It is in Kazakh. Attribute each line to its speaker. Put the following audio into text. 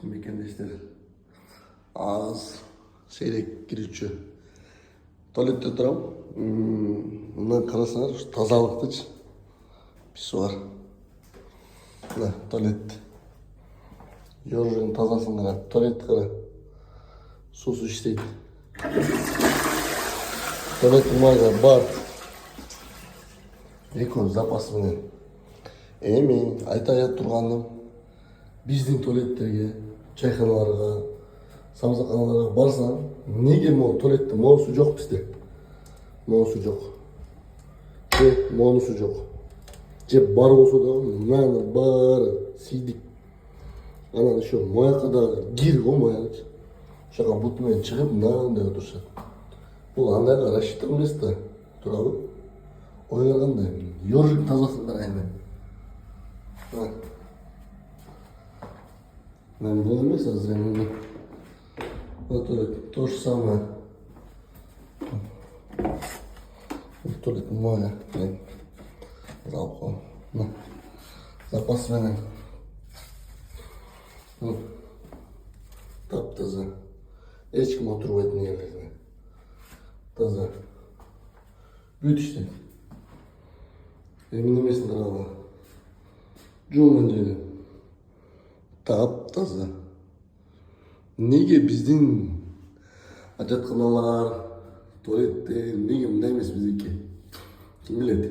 Speaker 1: Mekendişler ağız seyrek girişçi. Tuvalette oturam. Bundan karasınlar tazalıklı bir su var. Ne tuvalet. Yorucunun tazasın kara. Tuvalet kara. Susu işteydi. Tuvalet umarga bar. Eko zapas mı ne? Эми айтайат турганым биздин туалеттерге, чайханаларга, самсаканаларга барсаң, неге могу туалетте моусу жок бизде? Моусу жок. Же монусу жок. Же бар болсо да мынаны баары сийдик. Анан ошо мояка дагы кир го моякчы. Ошока бут менен чыгып мынандай отурушат. Бул андайга рассчитан эмес да, туурабы? Ойлор кандай? Ёржик тазасын карайм. Нам было место зря. Вот то же самое. Туалет моя. Жалко. Запас менен. Тап таза. Ешкім отырбайтын ерлеріне. Таза. Бүт іште. Емін емесін қарауға. Жолын жері. Тап таза. Неге біздің ажатханалар, туалеттер, неге мындай емес біздікі? Кім біледі?